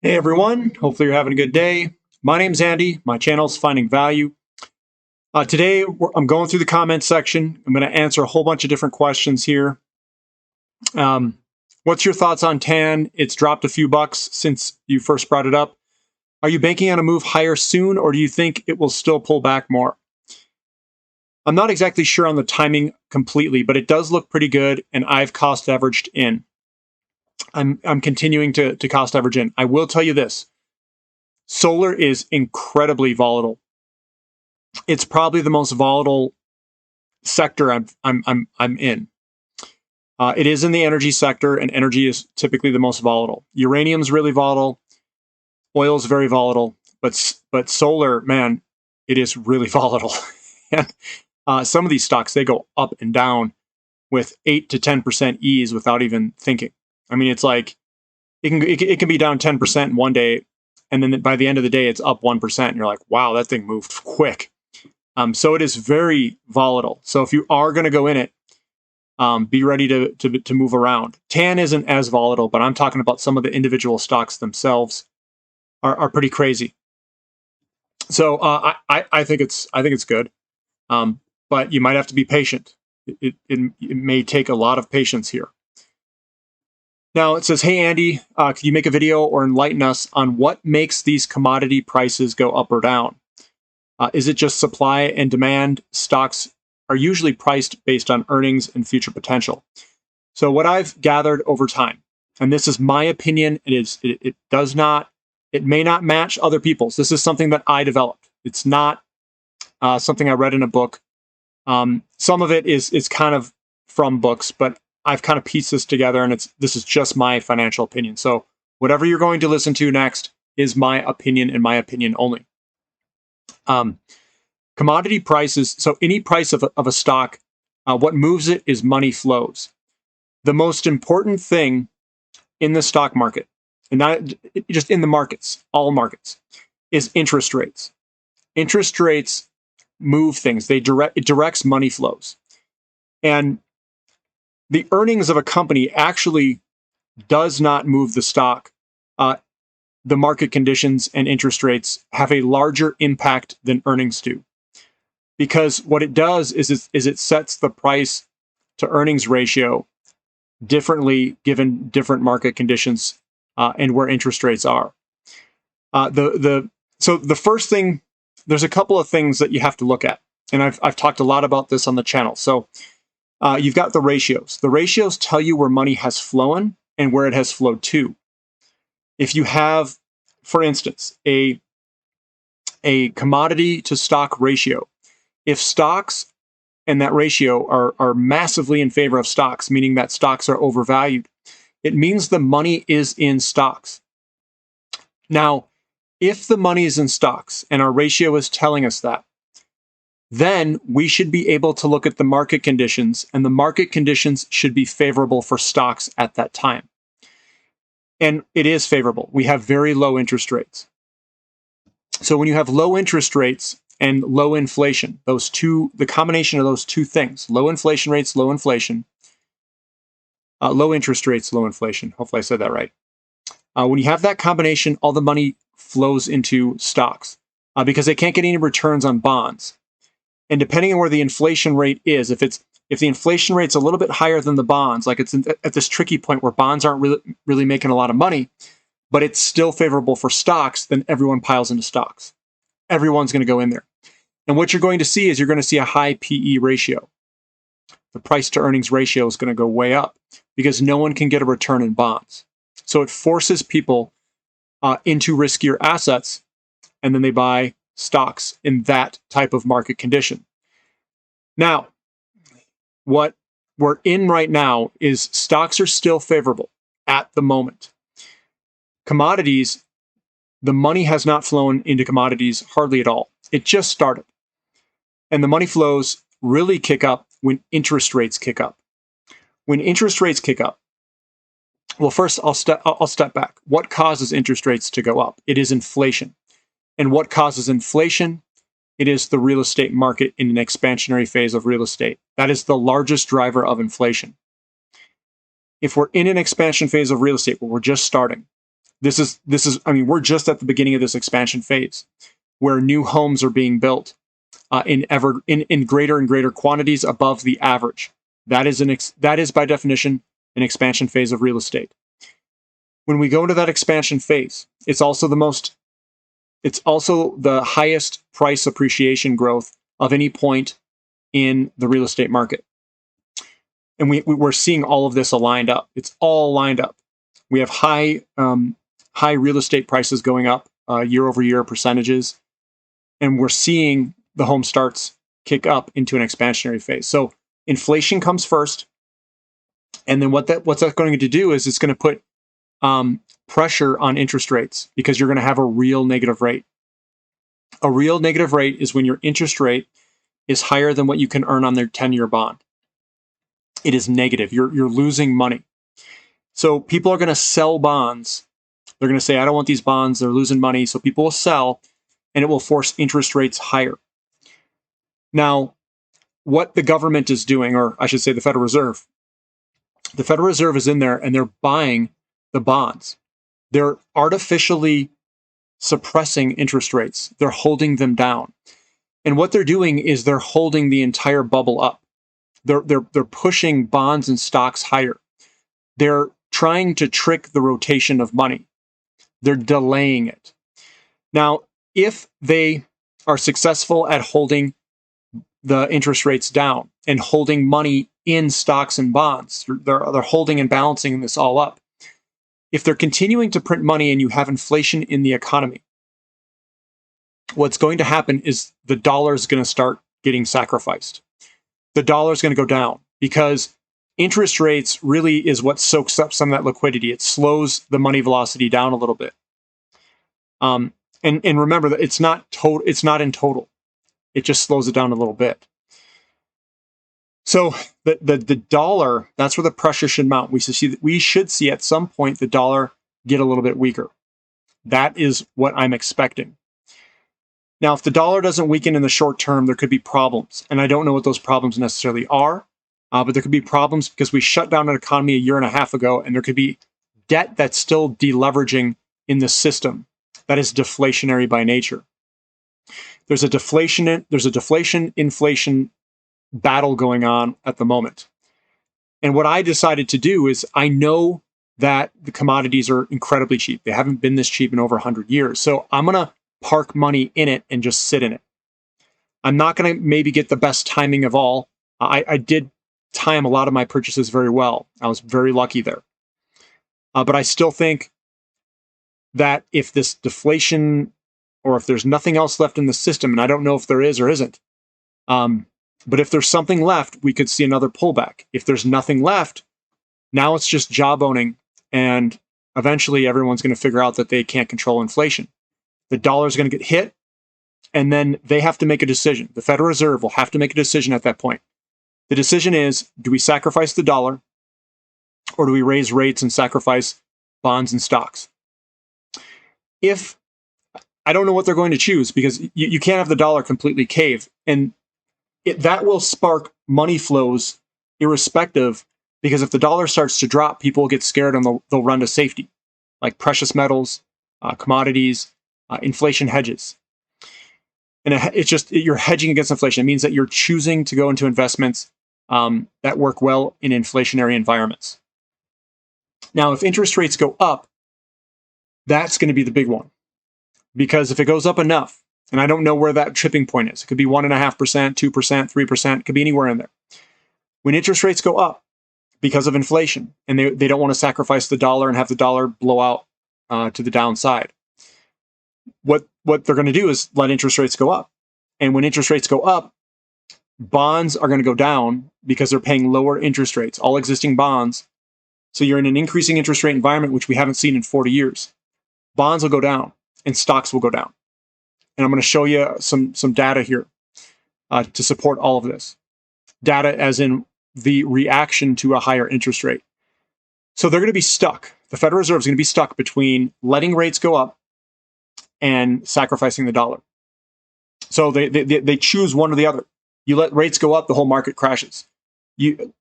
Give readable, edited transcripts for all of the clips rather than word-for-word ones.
Hey everyone, hopefully you're having a good day. My name's Andy, my channel's Finding Value. Today I'm going through the comments section. I'm going to answer a whole bunch of different questions here. What's your thoughts on TAN? It's dropped a few bucks since you first brought it up. Are you banking on a move higher soon, or do you think it will still pull back more? I'm not exactly sure on the timing completely, but it does look pretty good, and I've cost averaged in. I'm continuing to cost average in. I will tell you this. Solar is incredibly volatile. It's probably the most volatile sector I'm in. It is in the energy sector, and energy is typically the most volatile. Uranium's really volatile. Oil is very volatile, but solar, man, it is really volatile. And some of these stocks, they go up and down with 8 to 10% ease without even thinking. I mean, it's like it can be down 10% in one day, and then by the end of the day, it's up 1%, and you're like, wow, that thing moved quick. So it is very volatile. So if you are going to go in it, be ready to move around. TAN isn't as volatile, but I'm talking about some of the individual stocks themselves are pretty crazy. So I think it's good, but you might have to be patient. It may take a lot of patience here. Now it says, hey Andy, can you make a video or enlighten us on what makes these commodity prices go up or down? Is it just supply and demand? Stocks are usually priced based on earnings and future potential. So what I've gathered over time, and this is my opinion, it may not match other people's. This is something that I developed. It's not something I read in a book. Some of it is kind of from books, but I've kind of pieced this together, and this is just my financial opinion. So whatever you're going to listen to next is my opinion and my opinion only. Commodity prices, so any price of a stock, what moves it is money flows. The most important thing in the stock market, and not just in the markets, all markets, is interest rates. Interest rates move things. It directs money flows. And the earnings of a company actually does not move the stock. The market conditions and interest rates have a larger impact than earnings do. Because what it does is it sets the price to earnings ratio differently given different market conditions and where interest rates are. So the first thing, there's a couple of things that you have to look at. And I've talked a lot about this on the channel. So you've got the ratios. The ratios tell you where money has flown and where it has flowed to. If you have, for instance, a commodity to stock ratio, if stocks and that ratio are massively in favor of stocks, meaning that stocks are overvalued, it means the money is in stocks. Now, if the money is in stocks and our ratio is telling us that, then we should be able to look at the market conditions, and the market conditions should be favorable for stocks at that time. And it is favorable. We have very low interest rates. So when you have low interest rates and low inflation, the combination of those two things, low inflation rates, low inflation, low interest rates, low inflation. Hopefully I said that right. When you have that combination, all the money flows into stocks because they can't get any returns on bonds. And depending on where the inflation rate is, if the inflation rate's a little bit higher than the bonds, like it's at this tricky point where bonds aren't really making a lot of money, but it's still favorable for stocks, then everyone piles into stocks. Everyone's going to go in there. And what you're going to see is you're going to see a high PE ratio. The price to earnings ratio is going to go way up because no one can get a return in bonds. So it forces people into riskier assets, and then they buy stocks in that type of market condition. Now, what we're in right now is stocks are still favorable at the moment. Commodities, the money has not flown into commodities hardly at all. It just started. And the money flows really kick up when interest rates kick up. When interest rates kick up, well, first I'll step back. What causes interest rates to go up? It is inflation. And what causes inflation? It is the real estate market in an expansionary phase of real estate. That is the largest driver of inflation. If we're in an expansion phase of real estate where we're just starting, I mean, we're just at the beginning of this expansion phase where new homes are being built in greater and greater quantities above the average. That is by definition an expansion phase of real estate. When we go into that expansion phase, it's also the highest price appreciation growth of any point in the real estate market. And we're seeing all of this aligned up. It's all lined up. We have high real estate prices going up year over year percentages, and we're seeing the home starts kick up into an expansionary phase. So inflation comes first, and then what's that going to do is it's going to put pressure on interest rates, because you're going to have a real negative rate. A real negative rate is when your interest rate is higher than what you can earn on their 10-year bond. It is negative. You're losing money. So people are going to sell bonds. They're going to say, I don't want these bonds. They're losing money. So people will sell, and it will force interest rates higher. Now, what the government is doing, or I should say the Federal Reserve is in there, and they're buying the bonds. They're artificially suppressing interest rates. They're holding them down. And what they're doing is they're holding the entire bubble up. They're pushing bonds and stocks higher. They're trying to trick the rotation of money. They're delaying it. Now, if they are successful at holding the interest rates down and holding money in stocks and bonds, they're holding and balancing this all up. If they're continuing to print money and you have inflation in the economy, what's going to happen is the dollar is going to start getting sacrificed. The dollar is going to go down, because interest rates really is what soaks up some of that liquidity. It slows the money velocity down a little bit. And remember that it's not in total. It just slows it down a little bit. So the dollar, that's where the pressure should mount. We should see at some point the dollar get a little bit weaker. That is what I'm expecting. Now, if the dollar doesn't weaken in the short term, there could be problems. And I don't know what those problems necessarily are, but there could be problems because we shut down an economy a year and a half ago, and there could be debt that's still deleveraging in the system that is deflationary by nature. There's a deflation-inflation battle going on at the moment. And what I decided to do is, I know that the commodities are incredibly cheap. They haven't been this cheap in over 100 years. So I'm going to park money in it and just sit in it. I'm not going to maybe get the best timing of all. I did time a lot of my purchases very well. I was very lucky there. But I still think that if this deflation, or if there's nothing else left in the system, and I don't know if there is or isn't, but if there's something left, we could see another pullback. If there's nothing left, now it's just job owning, and eventually everyone's going to figure out that they can't control inflation. The dollar is going to get hit, and then they have to make a decision. The Federal Reserve will have to make a decision at that point. The decision is, do we sacrifice the dollar, or do we raise rates and sacrifice bonds and stocks? I don't know what they're going to choose, because you can't have the dollar completely cave, and that will spark money flows irrespective, because if the dollar starts to drop, people will get scared and they'll run to safety, like precious metals, commodities, inflation hedges. And it's just, you're hedging against inflation. It means that you're choosing to go into investments that work well in inflationary environments. Now, if interest rates go up, that's going to be the big one. Because if it goes up enough, and I don't know where that tripping point is, it could be 1.5%, 2%, 3%, it could be anywhere in there. When interest rates go up because of inflation, and they don't want to sacrifice the dollar and have the dollar blow out to the downside, what they're going to do is let interest rates go up. And when interest rates go up, bonds are going to go down because they're paying lower interest rates, all existing bonds. So you're in an increasing interest rate environment, which we haven't seen in 40 years. Bonds will go down and stocks will go down. And I'm going to show you some data here to support all of this. Data as in the reaction to a higher interest rate. So they're going to be stuck. The Federal Reserve is going to be stuck between letting rates go up and sacrificing the dollar. So they choose one or the other. You let rates go up, the whole market crashes.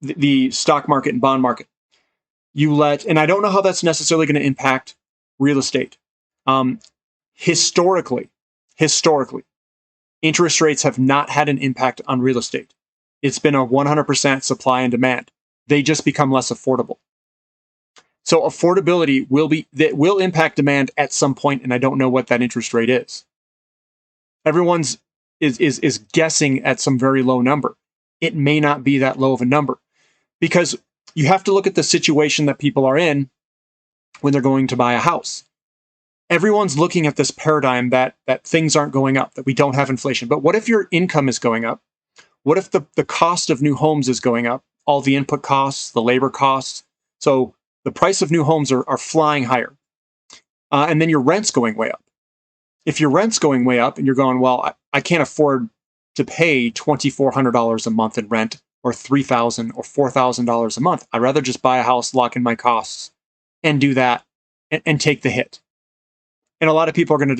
The stock market and bond market. And I don't know how that's necessarily going to impact real estate. Historically, interest rates have not had an impact on real estate. It's been a 100% supply and demand. They just become less affordable. So affordability will impact demand at some point, and I don't know what that interest rate is. Everyone's is guessing at some very low number. It may not be that low of a number, because you have to look at the situation that people are in when they're going to buy a house. Everyone's looking at this paradigm that things aren't going up, that we don't have inflation. But what if your income is going up? What if the cost of new homes is going up? All the input costs, the labor costs. So the price of new homes are flying higher. And then your rent's going way up. If your rent's going way up and you're going, well, I can't afford to pay $2,400 a month in rent, or $3,000 or $4,000 a month. I'd rather just buy a house, lock in my costs, and do that and take the hit. And a lot of people are going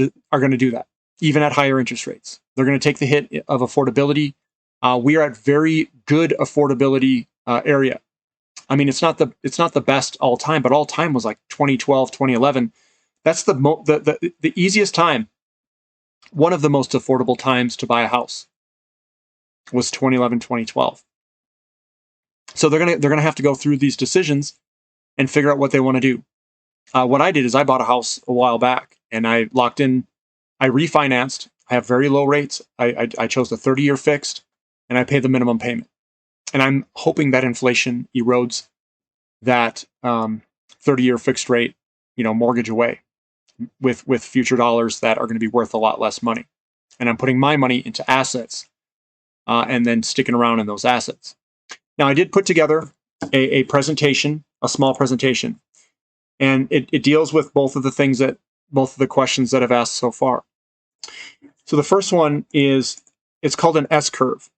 to do that, even at higher interest rates. They're going to take the hit of affordability. We are at very good affordability area. I mean, it's not the best all time, but all time was like 2012, 2011. That's the easiest time. One of the most affordable times to buy a house was 2011, 2012. So they're gonna have to go through these decisions and figure out what they want to do. What I did is I bought a house a while back and I locked in. I refinanced. I have very low rates. I chose the 30-year fixed, and I pay the minimum payment. And I'm hoping that inflation erodes that 30-year fixed rate, mortgage away with future dollars that are going to be worth a lot less money. And I'm putting my money into assets and then sticking around in those assets. Now, I did put together a presentation, a small presentation, and it deals with both of the questions that I've asked so far. So the first one is, it's called an S-curve.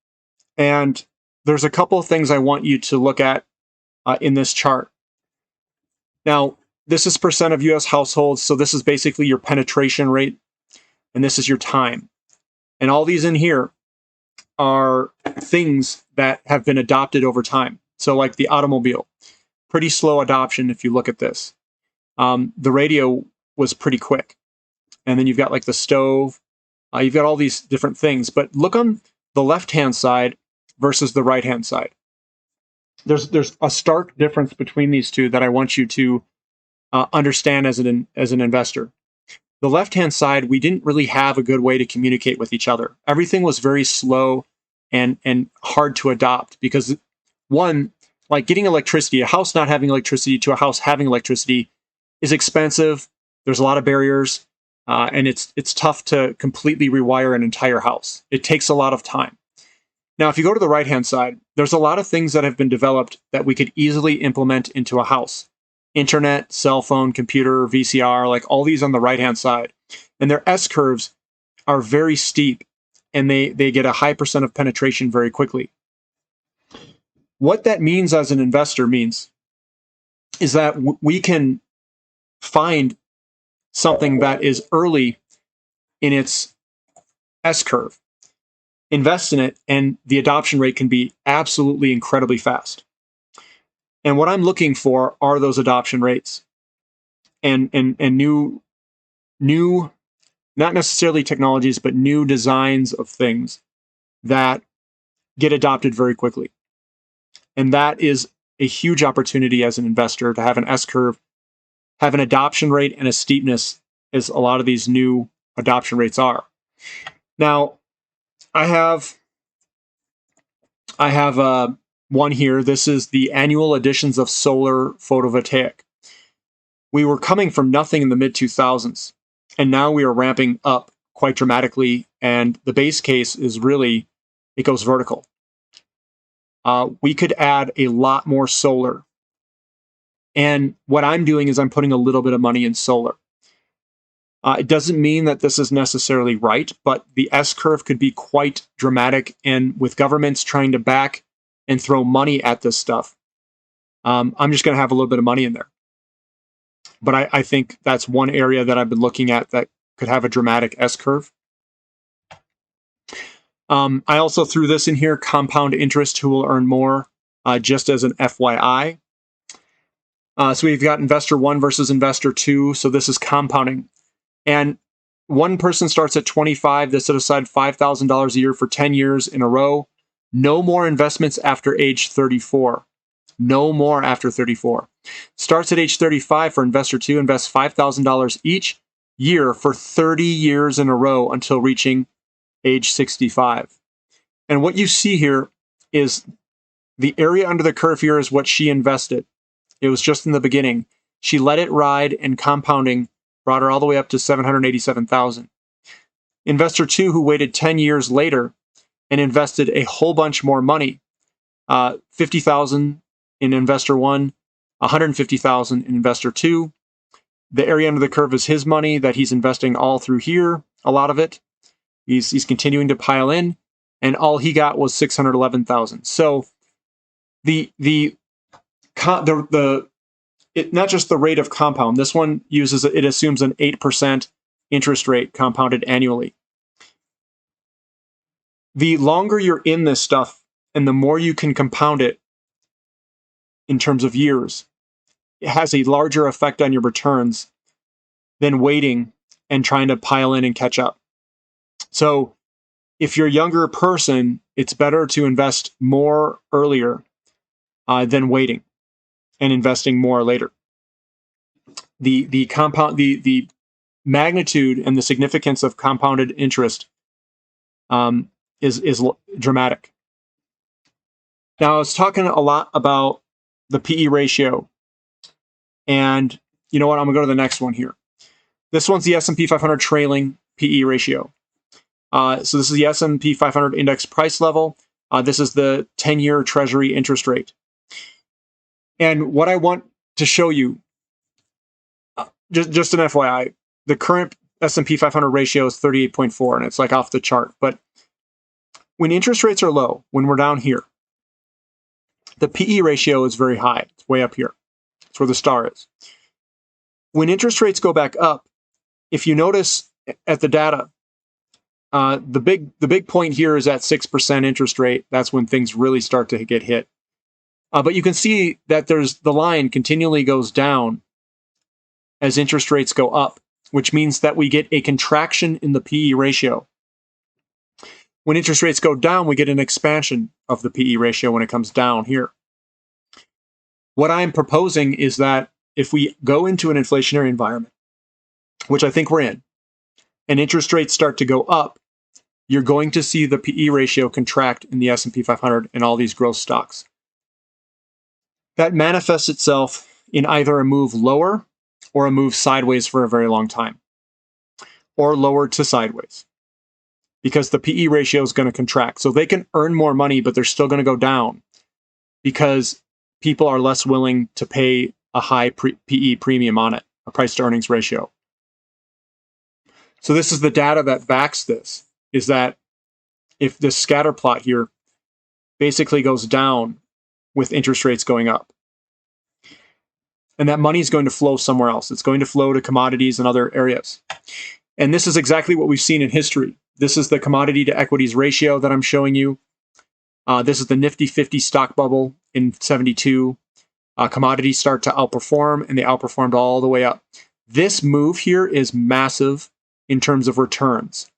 And there's a couple of things I want you to look at in this chart. Now, this is percent of US households, so this is basically your penetration rate, and this is your time. And all these in here are things that have been adopted over time. So like the automobile, pretty slow adoption if you look at this. The radio was pretty quick. And then you've got like the stove, you've got all these different things. But look on the left-hand side versus the right-hand side. There's a stark difference between these two that I want you to understand as an investor. The left-hand side, we didn't really have a good way to communicate with each other. Everything was very slow and hard to adopt because, one, like getting electricity, a house not having electricity to a house having electricity is expensive. There's a lot of barriers, and it's tough to completely rewire an entire house. It takes a lot of time. Now, if you go to the right-hand side, there's a lot of things that have been developed that we could easily implement into a house. Internet, cell phone, computer, VCR, like all these on the right-hand side. And their S-curves are very steep, and they get a high percent of penetration very quickly. What that means as an investor is that we can find something that is early in its S-curve, invest in it, and the adoption rate can be absolutely incredibly fast. And what I'm looking for are those adoption rates and new, not necessarily technologies, but new designs of things that get adopted very quickly. And that is a huge opportunity as an investor to have an S-curve, have an adoption rate and a steepness as a lot of these new adoption rates are. Now, I have one here. This is the annual additions of solar photovoltaic. We were coming from nothing in the mid-2000s, and now we are ramping up quite dramatically, and the base case is really, it goes vertical. We could add a lot more solar. And what I'm doing is I'm putting a little bit of money in solar. It doesn't mean that this is necessarily right, but the S-curve could be quite dramatic, and with governments trying to back and throw money at this stuff, I'm just going to have a little bit of money in there. But I think that's one area that I've been looking at that could have a dramatic S-curve. I also threw this in here, compound interest, who will earn more, just as an FYI. So we've got investor one versus investor two. So this is compounding. And one person starts at 25. They set aside $5,000 a year for 10 years in a row. No more investments after age 34. No more after 34. Starts at age 35 for investor two, invests $5,000 each year for 30 years in a row until reaching age 65. And what you see here is the area under the curve here is what she invested. It was just in the beginning. She let it ride, and compounding brought her all the way up to $787,000. Investor two, who waited 10 years later and invested a whole bunch more money, $50,000 in investor one, $150,000 in investor two. The area under the curve is his money that he's investing all through here, a lot of it. He's continuing to pile in, and all he got was $611,000. So not just the rate of compound. This one assumes an 8% interest rate compounded annually. The longer you're in this stuff and the more you can compound it in terms of years, it has a larger effect on your returns than waiting and trying to pile in and catch up. So if you're a younger person, it's better to invest more earlier than waiting and investing more later. The magnitude and the significance of compounded interest is dramatic. Now, I was talking a lot about the PE ratio, and you know what? I'm gonna go to the next one here. This one's the S&P 500 trailing PE ratio. So this is the S&P 500 index price level. This is the 10-year Treasury interest rate. And what I want to show you, just an FYI, the current S&P 500 ratio is 38.4, and it's like off the chart. But when interest rates are low, when we're down here, the PE ratio is very high. It's way up here. It's where the star is. When interest rates go back up, if you notice at the data, the big point here is at 6% interest rate. That's when things really start to get hit. But you can see that the line continually goes down as interest rates go up, which means that we get a contraction in the PE ratio. When interest rates go down, we get an expansion of the PE ratio when it comes down here. What I'm proposing is that if we go into an inflationary environment, which I think we're in, and interest rates start to go up, you're going to see the PE ratio contract in the S&P 500 and all these growth stocks. That manifests itself in either a move lower or a move sideways for a very long time, or lower to sideways, because the PE ratio is going to contract. So they can earn more money, but they're still going to go down because people are less willing to pay a high PE premium on it, a price to earnings ratio. So this is the data that backs this, is that if this scatter plot here basically goes down with interest rates going up, and that money is going to flow somewhere else. It's going to flow to commodities and other areas. And this is exactly what we've seen in history. This is the commodity to equities ratio that I'm showing you. This is the Nifty 50 stock bubble in 72. Commodities start to outperform, and they outperformed all the way up. This move here is massive in terms of returns.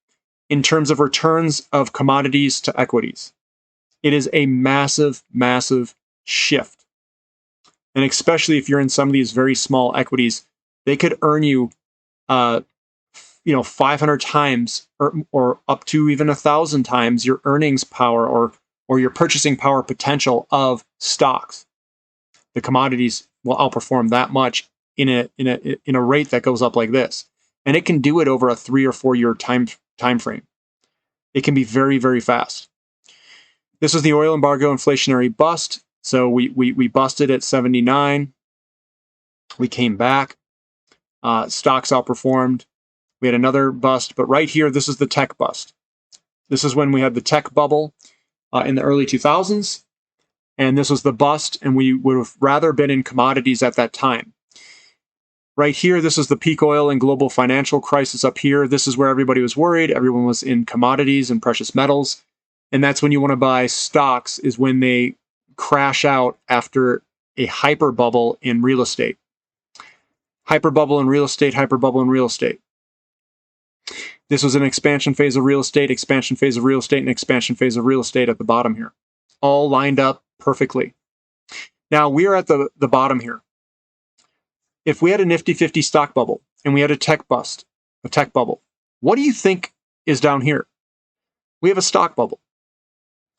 In terms of returns of commodities to equities, it is a massive, massive shift. And especially if you're in some of these very small equities, they could earn you, 500 times or up to even 1,000 times your earnings power or your purchasing power potential of stocks. The commodities will outperform that much in a rate that goes up like this, and it can do it over a 3 or 4 year time frame. It can be very, very fast. This is the oil embargo inflationary bust. So we busted at 79. We came back. Stocks outperformed. We had another bust, but right here, this is the tech bust. This is when we had the tech bubble in the early 2000s, and this was the bust, and we would have rather been in commodities at that time. Right here, this is the peak oil and global financial crisis up here. This is where everybody was worried. Everyone was in commodities and precious metals, and that's when you want to buy stocks, is when they crash out after a hyper bubble in real estate. Hyper bubble in real estate, hyper bubble in real estate. This was an expansion phase of real estate, expansion phase of real estate, and expansion phase of real estate at the bottom here. All lined up perfectly. Now we are at the bottom here. If we had a Nifty 50 stock bubble and we had a tech bust, a tech bubble, what do you think is down here? We have a stock bubble.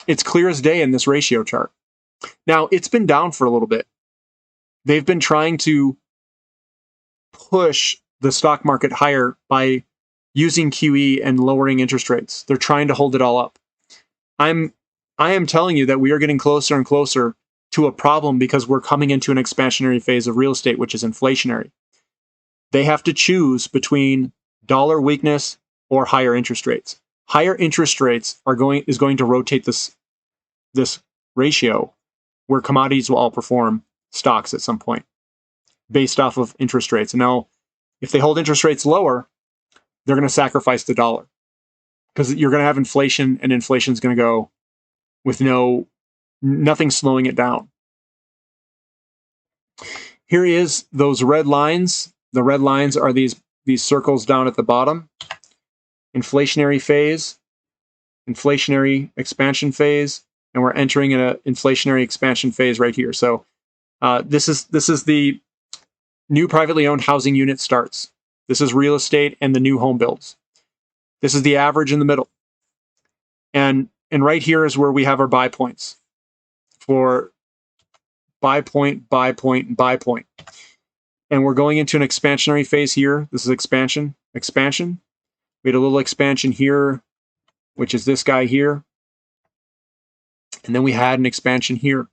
It's clear as day in this ratio chart. Now, it's been down for a little bit. They've been trying to push the stock market higher by using QE and lowering interest rates. They're trying to hold it all up. I am telling you that we are getting closer and closer to a problem because we're coming into an expansionary phase of real estate, which is inflationary. They have to choose between dollar weakness or higher interest rates. Higher interest rates is going to rotate this ratio where commodities will outperform stocks at some point based off of interest rates. And now, if they hold interest rates lower, they're going to sacrifice the dollar because you're going to have inflation, and inflation is going to go with nothing slowing it down. Here is those red lines. The red lines are these circles down at the bottom. Inflationary phase, inflationary expansion phase, and we're entering an inflationary expansion phase right here. So this is the new privately owned housing unit starts. This is real estate and the new home builds. This is the average in the middle. And right here is where we have our buy points for buy point, buy point, and buy point. And we're going into an expansionary phase here. This is expansion. We had a little expansion here, which is this guy here. And then we had an expansion here,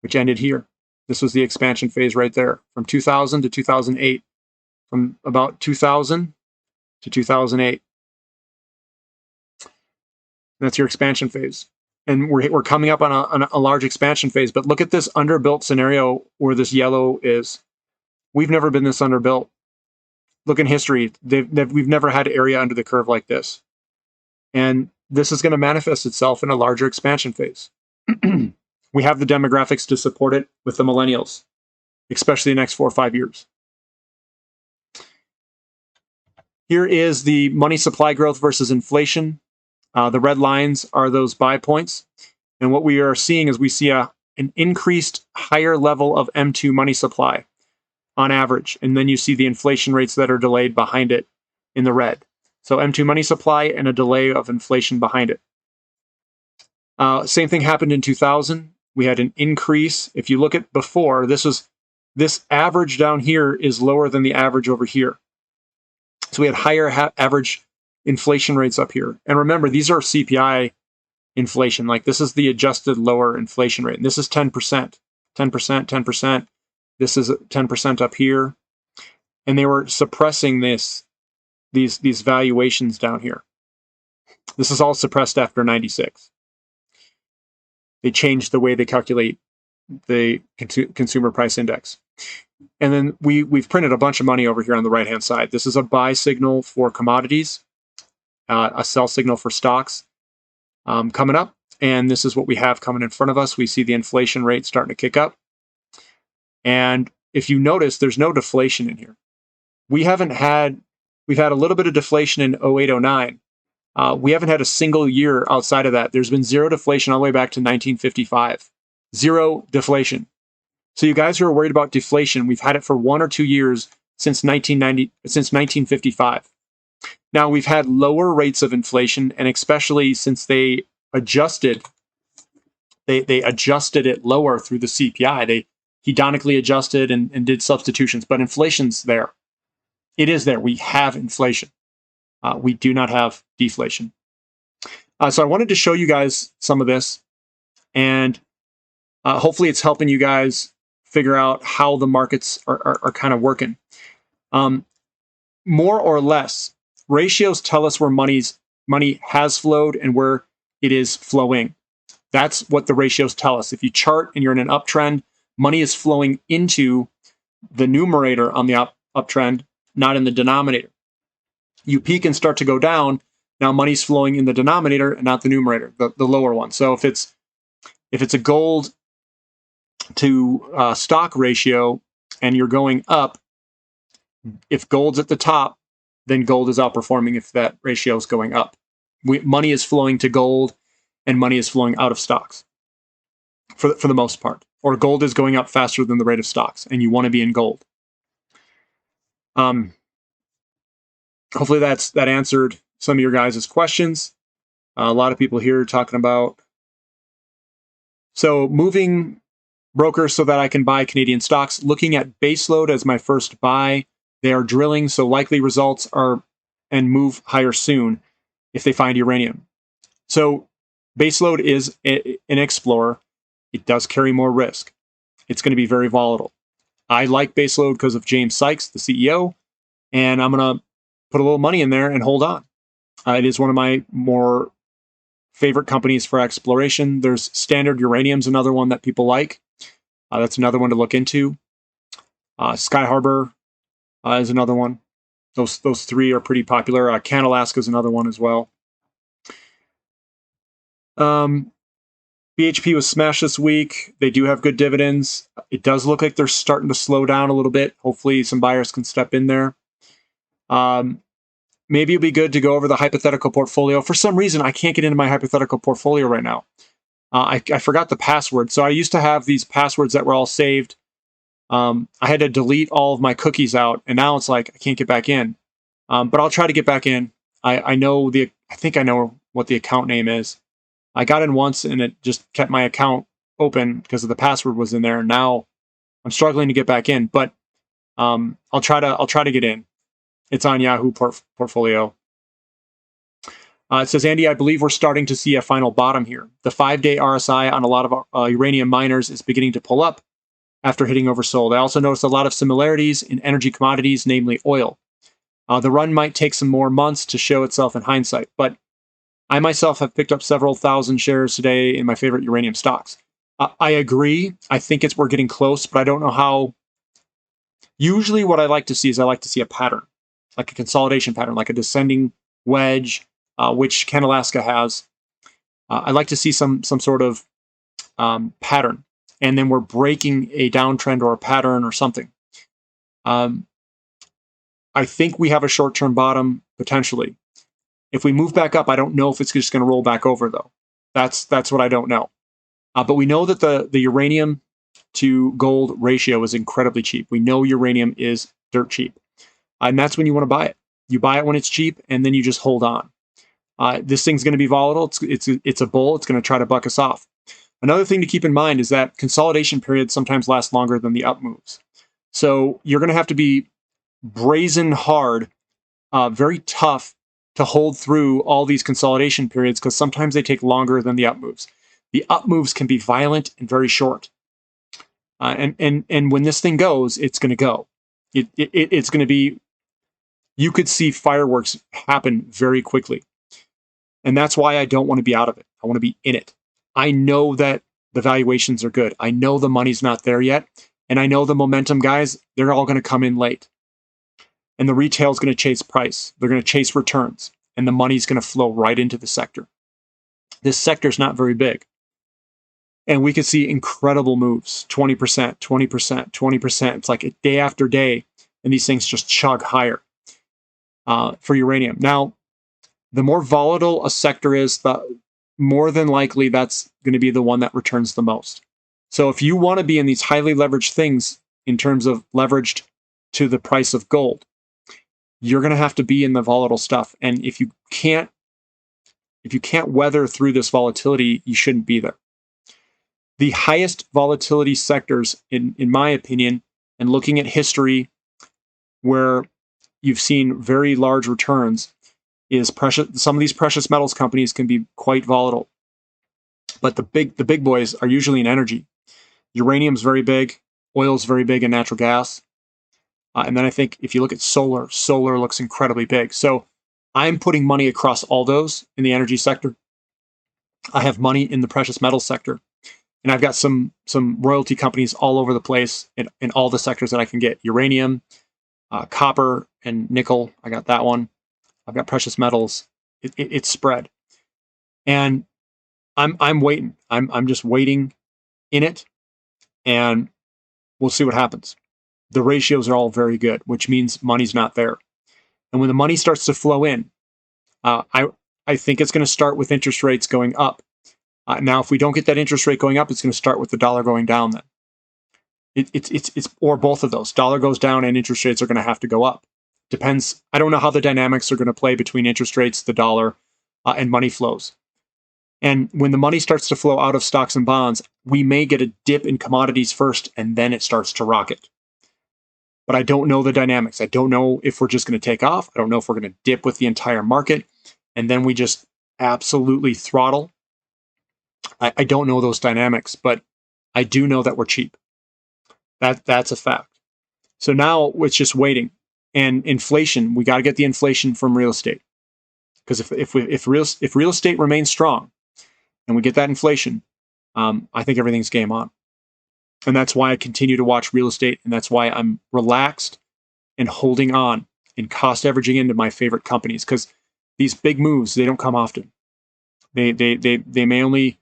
which ended here. This was the expansion phase right there from 2000 to 2008, from about 2000 to 2008. That's your expansion phase. And we're coming up on a large expansion phase. But look at this underbuilt scenario where this yellow is. We've never been this underbuilt. Look in history, we've never had area under the curve like this. And this is going to manifest itself in a larger expansion phase. We have the demographics to support it with the millennials, especially the next 4 or 5 years. Here is the money supply growth versus inflation. The red lines are those buy points. And what we are seeing is we see an increased higher level of M2 money supply on average. And then you see the inflation rates that are delayed behind it in the red. So M2 money supply and a delay of inflation behind it. Same thing happened in 2000. We had an increase. If you look at before, this average down here is lower than the average over here. So we had higher average inflation rates up here. And remember, these are CPI inflation. Like this is the adjusted lower inflation rate. And this is 10%, 10%, 10%. This is 10% up here. And they were suppressing these valuations down here. This is all suppressed after 96. They changed the way they calculate the consumer price index. And then we've printed a bunch of money over here on the right-hand side. This is a buy signal for commodities, a sell signal for stocks coming up. And this is what we have coming in front of us. We see the inflation rate starting to kick up. And if you notice, there's no deflation in here. We've had a little bit of deflation in 08, 09. We haven't had a single year outside of that. There's been zero deflation all the way back to 1955. Zero deflation. So you guys who are worried about deflation, we've had it for 1 or 2 years since 1955. Now we've had lower rates of inflation, and especially since they adjusted it lower through the CPI. They hedonically adjusted and did substitutions, but inflation's there. It is there. We have inflation. We do not have deflation. So I wanted to show you guys some of this, and hopefully it's helping you guys figure out how the markets are kind of working. More or less, ratios tell us where money has flowed and where it is flowing. That's what the ratios tell us. If you chart and you're in an uptrend, money is flowing into the numerator on the uptrend, not in the denominator. You peak and start to go down, now money's flowing in the denominator and not the numerator, the lower one. So if it's a gold to stock ratio and you're going up, if gold's at the top, then gold is outperforming if that ratio is going up. Money is flowing to gold and money is flowing out of stocks for the most part. Or gold is going up faster than the rate of stocks, and you want to be in gold. Hopefully that answered some of your guys' questions. A lot of people here talking about moving brokers so that I can buy Canadian stocks, looking at baseload as my first buy. They are drilling, so likely results are and move higher soon if they find uranium. So baseload is an explorer. It does carry more risk. It's going to be very volatile. I like baseload because of James Sykes, the CEO, and I'm going to put a little money in there and hold on. It is one of my more favorite companies for exploration. There's Standard Uranium's another one that people like. That's another one to look into. Sky Harbor is another one. Those three are pretty popular. Canalaska is another one as well. BHP was smashed this week. They do have good dividends. It does look like they're starting to slow down a little bit. Hopefully some buyers can step in there. Maybe it'd be good to go over the hypothetical portfolio. For some reason, I can't get into my hypothetical portfolio right now. I forgot the password. So I used to have these passwords that were all saved. I had to delete all of my cookies out, and now it's like I can't get back in. But I'll try to get back in. I think I know what the account name is. I got in once, and it just kept my account open because of the password was in there. And now I'm struggling to get back in, but I'll try to get in. It's on Yahoo portfolio. It says, Andy, I believe we're starting to see a final bottom here. The 5-day RSI on a lot of uranium miners is beginning to pull up after hitting oversold. I also noticed a lot of similarities in energy commodities, namely oil. The run might take some more months to show itself in hindsight, but I myself have picked up several thousand shares today in my favorite uranium stocks. I agree. I think we're getting close, but I don't know how. Usually what I like to see is a pattern, like a consolidation pattern, like a descending wedge, which Canalaska has. I like to see some sort of pattern, and then we're breaking a downtrend or a pattern or something. I think we have a short-term bottom potentially. If we move back up, I don't know if it's just going to roll back over though. That's what I don't know. But we know that the uranium to gold ratio is incredibly cheap. We know uranium is dirt cheap, and that's when you want to buy it. You buy it when it's cheap, and then you just hold on. This thing's going to be volatile. It's a bull. It's going to try to buck us off. Another thing to keep in mind is that consolidation periods sometimes last longer than the up moves. So you're going to have to be brazen hard, very tough to hold through all these consolidation periods because sometimes they take longer than the up moves. The up moves can be violent and very short. And when this thing goes, it's going to go. It's going to be, you could see fireworks happen very quickly. And that's why I don't want to be out of it. I want to be in it. I know that the valuations are good. I know the money's not there yet. And I know the momentum guys, they're all going to come in late. And the retail is going to chase price. They're going to chase returns. And the money's going to flow right into the sector. This sector is not very big. And we could see incredible moves, 20%, 20%, 20%. It's like day after day. And these things just chug higher for uranium. Now, the more volatile a sector is, the more than likely that's going to be the one that returns the most. So if you want to be in these highly leveraged things in terms of leveraged to the price of gold, you're going to have to be in the volatile stuff. And if you can't weather through this volatility, you shouldn't be there. The highest volatility sectors, in my opinion, and looking at history where you've seen very large returns, is precious. Some of these precious metals companies can be quite volatile, but the big boys are usually in energy. Uranium's very big, oil's very big, and natural gas. And then I think if you look at solar looks incredibly big. So I'm putting money across all those in the energy sector. I have money in the precious metals sector, and I've got some royalty companies all over the place in all the sectors that I can get. Uranium, copper, and nickel. I got that one. I've got precious metals. It's spread, and I'm waiting. I'm just waiting in it, and we'll see what happens. The ratios are all very good, which means money's not there. And when the money starts to flow in, I think it's going to start with interest rates going up. Now, if we don't get that interest rate going up, it's going to start with the dollar going down then. It's or both of those. Dollar goes down and interest rates are going to have to go up. Depends. I don't know how the dynamics are going to play between interest rates, the dollar, and money flows. And when the money starts to flow out of stocks and bonds, we may get a dip in commodities first, and then it starts to rocket. But I don't know the dynamics. I don't know if we're just going to take off. I don't know if we're going to dip with the entire market, and then we just absolutely throttle. I don't know those dynamics, but I do know that we're cheap. That's a fact. So now it's just waiting. And inflation, we got to get the inflation from real estate. Because if real estate remains strong and we get that inflation, I think everything's game on. And that's why I continue to watch real estate. And that's why I'm relaxed and holding on and cost averaging into my favorite companies. Because these big moves, they don't come often. They may only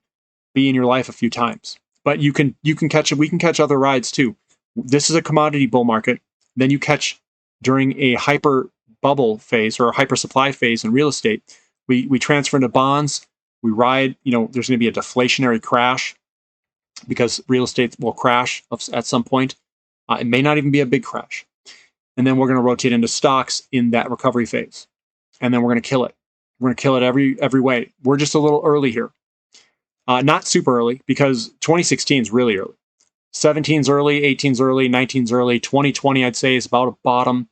be in your life a few times. But we can catch other rides too. This is a commodity bull market. Then you catch during a hyper bubble phase or a hyper supply phase in real estate. We transfer into bonds. We ride, there's going to be a deflationary crash because real estate will crash at some point. It may not even be a big crash. And then we're going to rotate into stocks in that recovery phase. And then we're going to kill it. We're going to kill it every way. We're just a little early here. Not super early because 2016 is really early. 17's early, 18's early, 19's early. 2020, I'd say, is about a bottom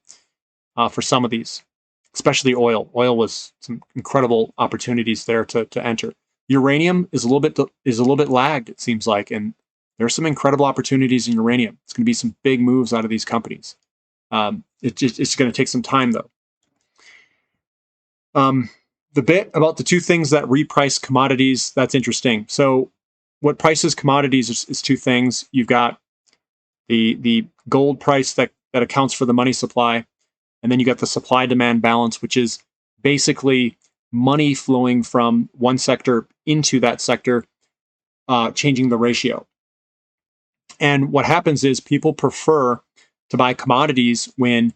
for some of these, especially oil. Oil was some incredible opportunities there to enter. Uranium is a little bit lagged, it seems like, and there's some incredible opportunities in uranium. It's going to be some big moves out of these companies. It's going to take some time though. The bit about the two things that reprice commodities, that's interesting. So what prices commodities is two things. You've got the gold price that accounts for the money supply, and then you got the supply-demand balance, which is basically money flowing from one sector into that sector, changing the ratio. And what happens is people prefer to buy commodities when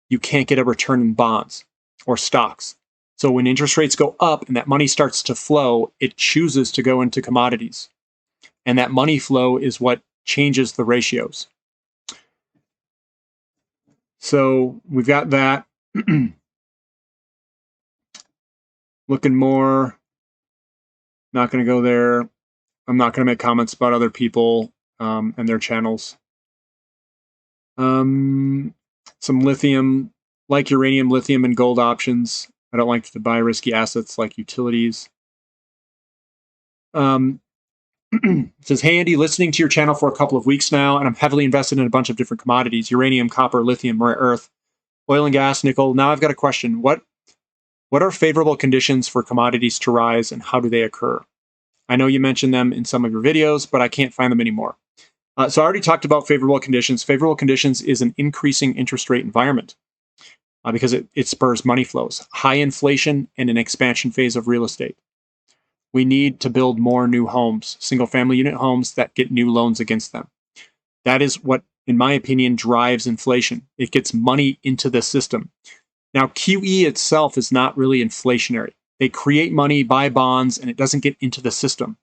you can't get a return in bonds or stocks. So when interest rates go up and that money starts to flow, it chooses to go into commodities. And that money flow is what changes the ratios. So we've got that. Looking more. Not going to go there. I'm not going to make comments about other people and their channels. Some lithium, like uranium, lithium, and gold options. I don't like to buy risky assets like utilities. It says, hey, Andy, listening to your channel for a couple of weeks now, and I'm heavily invested in a bunch of different commodities, uranium, copper, lithium, rare earth, oil and gas, nickel. Now I've got a question. What are favorable conditions for commodities to rise, and how do they occur? I know you mentioned them in some of your videos, but I can't find them anymore. So I already talked about favorable conditions. Favorable conditions is an increasing interest rate environment because it spurs money flows, high inflation, and an expansion phase of real estate. We need to build more new homes, single-family unit homes that get new loans against them. That is what, in my opinion, drives inflation. It gets money into the system. Now, QE itself is not really inflationary. They create money, buy bonds, and it doesn't get into the system.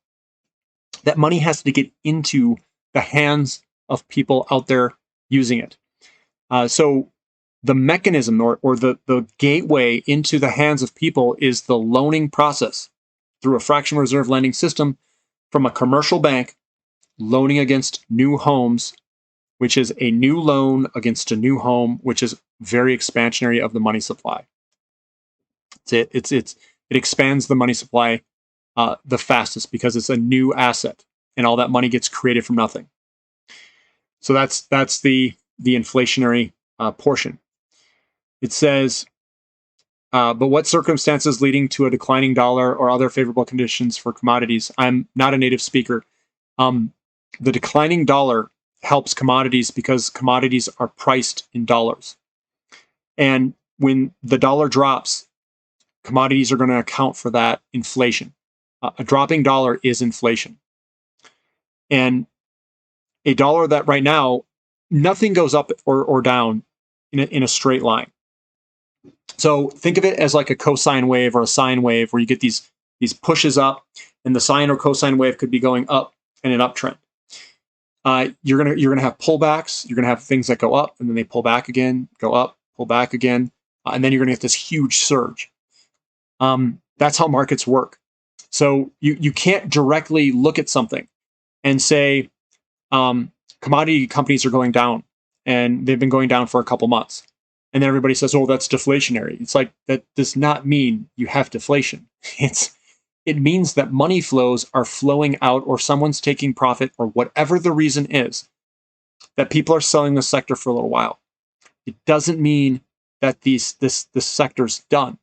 That money has to get into the hands of people out there using it. So the mechanism or the gateway into the hands of people is the loaning process through a fractional reserve lending system from a commercial bank loaning against new homes, which is a new loan against a new home, which is very expansionary of the money supply. It expands the money supply the fastest because it's a new asset and all that money gets created from nothing. So that's the inflationary portion. It says, but what circumstances leading to a declining dollar or other favorable conditions for commodities? I'm not a native speaker. The declining dollar helps commodities because commodities are priced in dollars. And when the dollar drops, commodities are going to account for that inflation. A dropping dollar is inflation. And a dollar that right now, nothing goes up or down in a straight line. So think of it as like a cosine wave or a sine wave where you get these pushes up, and the sine or cosine wave could be going up in an uptrend. You're gonna have pullbacks. You're gonna have things that go up and then they pull back again, go up, pull back again, and then you're gonna get this huge surge. That's how markets work. So you can't directly look at something and say commodity companies are going down, and they've been going down for a couple months. And then everybody says, oh, that's deflationary. It's like, that does not mean you have deflation. It means that money flows are flowing out, or someone's taking profit, or whatever the reason is, that people are selling the sector for a little while. It doesn't mean that this sector's done.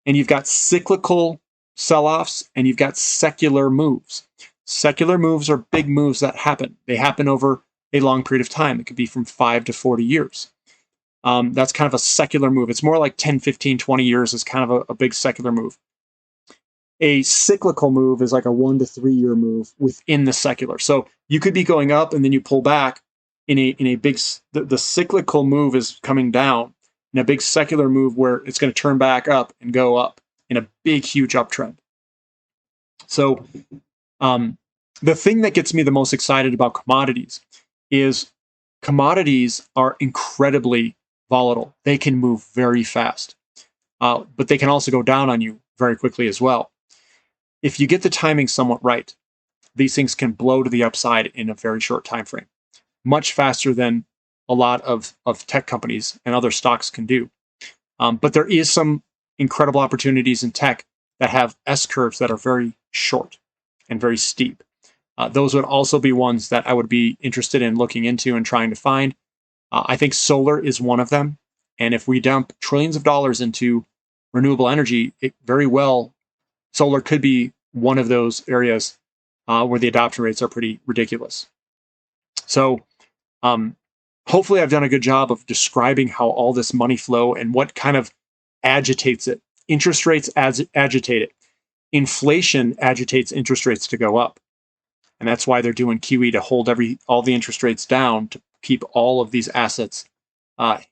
And you've got cyclical sell-offs and you've got secular moves. Secular moves are big moves that happen. They happen over a long period of time. It could be from 5 to 40 years. That's kind of a secular move. It's more like 10, 15, 20 years is kind of a big secular move. A cyclical move is like a 1 to 3 year move within the secular. So you could be going up and then you pull back in a big, the cyclical move is coming down in a big secular move where it's going to turn back up and go up in a big, huge uptrend. So the thing that gets me the most excited about commodities is commodities are incredibly volatile. They can move very fast, but they can also go down on you very quickly as well. If you get the timing somewhat right, these things can blow to the upside in a very short time frame, much faster than a lot of tech companies and other stocks can do. But there is some incredible opportunities in tech that have S-curves that are very short and very steep. Those would also be ones that I would be interested in looking into and trying to find. I think solar is one of them. And if we dump trillions of dollars into renewable energy, it very well, solar could be one of those areas where the adoption rates are pretty ridiculous. So hopefully I've done a good job of describing how all this money flow and what kind of agitates it. Interest rates agitate it. Inflation agitates interest rates to go up. And that's why they're doing QE, to hold all the interest rates down, to keep all of these assets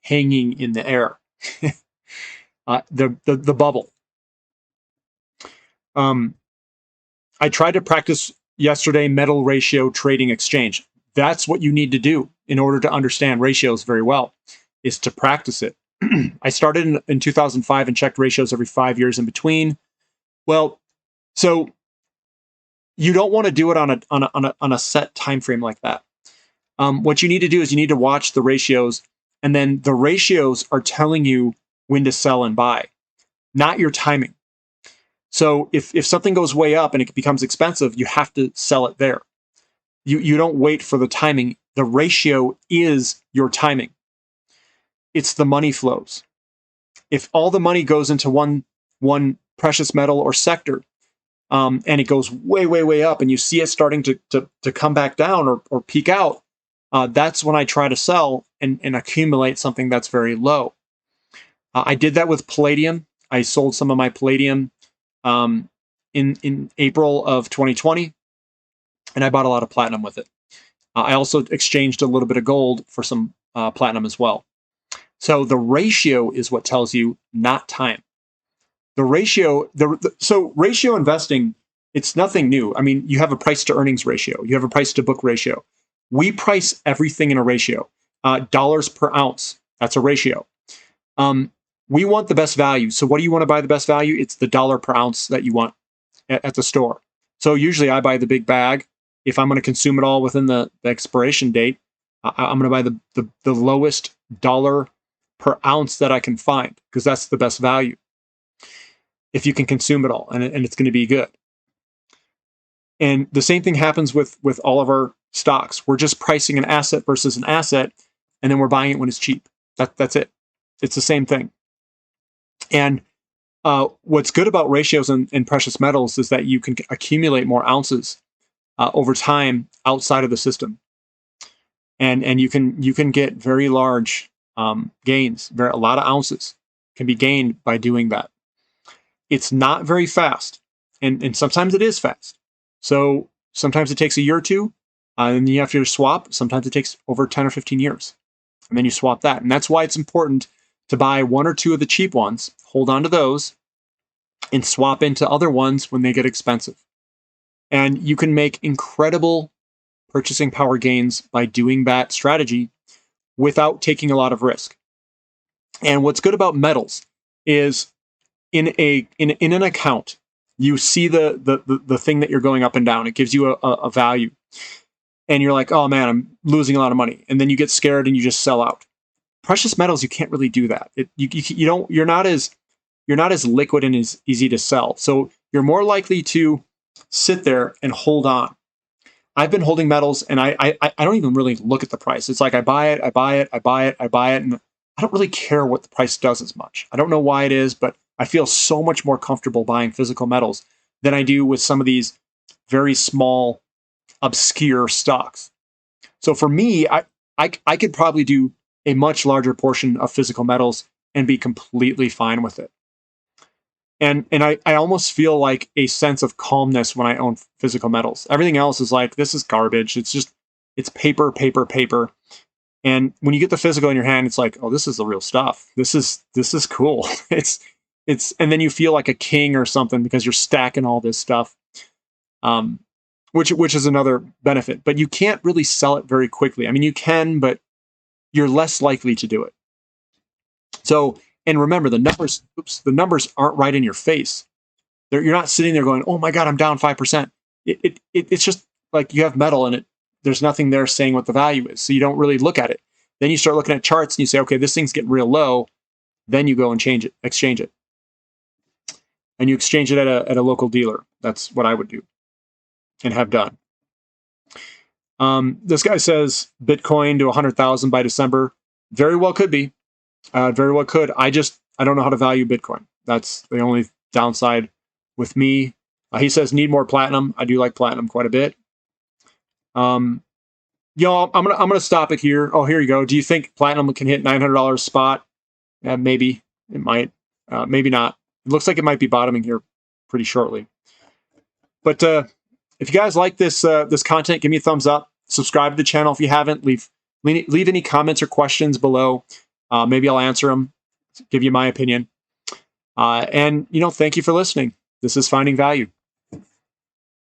hanging in the air. The bubble. I tried to practice yesterday metal ratio trading exchange. That's what you need to do in order to understand ratios very well, is to practice it. I started in 2005 and checked ratios every 5 years in between. Well, so you don't want to do it on a set time frame like that. What you need to do is you need to watch the ratios, and then the ratios are telling you when to sell and buy, not your timing. So if something goes way up and it becomes expensive, you have to sell it there. You don't wait for the timing. The ratio is your timing. It's the money flows. If all the money goes into one precious metal or sector, and it goes way up, and you see it starting to come back down or peak out, that's when I try to sell and accumulate something that's very low. I did that with palladium. I sold some of my palladium in April of 2020, and I bought a lot of platinum with it. I also exchanged a little bit of gold for some platinum as well. So the ratio is what tells you, not time. The ratio, so ratio investing, it's nothing new. I mean, you have a price to earnings ratio. You have a price to book ratio. We price everything in a ratio. Dollars per ounce, that's a ratio. We want the best value. So what do you want to buy the best value? It's the dollar per ounce that you want at the store. So usually I buy the big bag. If I'm going to consume it all within the expiration date, I'm going to buy the lowest dollar per ounce that I can find, because that's the best value. If you can consume it all, and it's going to be good. And the same thing happens with all of our stocks. We're just pricing an asset versus an asset, and then we're buying it when it's cheap. That's it. It's the same thing. And what's good about ratios in precious metals is that you can accumulate more ounces over time outside of the system, and you can get very large gains. A lot of ounces can be gained by doing that. It's not very fast, and sometimes it is fast. So sometimes it takes a year or two, And then you have to swap. Sometimes it takes over 10 or 15 years. And then you swap that. And that's why it's important to buy one or two of the cheap ones, hold on to those, and swap into other ones when they get expensive. And you can make incredible purchasing power gains by doing that strategy without taking a lot of risk. And what's good about metals is in an account, you see the thing that you're going up and down. It gives you a value. And you're like, oh man, I'm losing a lot of money. And then you get scared and you just sell out. Precious metals, you can't really do that. You're not as liquid and as easy to sell. So you're more likely to sit there and hold on. I've been holding metals, and I don't even really look at the price. It's like I buy it, and I don't really care what the price does as much. I don't know why it is, but I feel so much more comfortable buying physical metals than I do with some of these very small, obscure stocks. So for me, I could probably do a much larger portion of physical metals and be completely fine with it. And I almost feel like a sense of calmness when I own physical metals. Everything else is like, this is garbage. It's paper. And when you get the physical in your hand, it's like, oh, this is the real stuff. This is cool. And then you feel like a king or something because you're stacking all this stuff, which is another benefit. But you can't really sell it very quickly. I mean, you can, but you're less likely to do it. So, and remember, the numbers aren't right in your face. You're not sitting there going, oh my God, I'm down 5%. It's just like you have metal and there's nothing there saying what the value is. So you don't really look at it. Then you start looking at charts and you say, okay, this thing's getting real low. Then you go and exchange it. And you exchange it at a local dealer. That's what I would do and have done. This guy says Bitcoin to 100,000 by December. Very well could be. Very well could. I don't know how to value Bitcoin. That's the only downside with me. He says need more platinum. I do like platinum quite a bit. I'm gonna stop it here. Oh, here you go. Do you think platinum can hit $900 spot? Maybe it might. Maybe not. It looks like it might be bottoming here pretty shortly. But if you guys like this content, give me a thumbs up. Subscribe to the channel if you haven't. Leave any comments or questions below. Maybe I'll answer them, give you my opinion. And thank you for listening. This is Finding Value.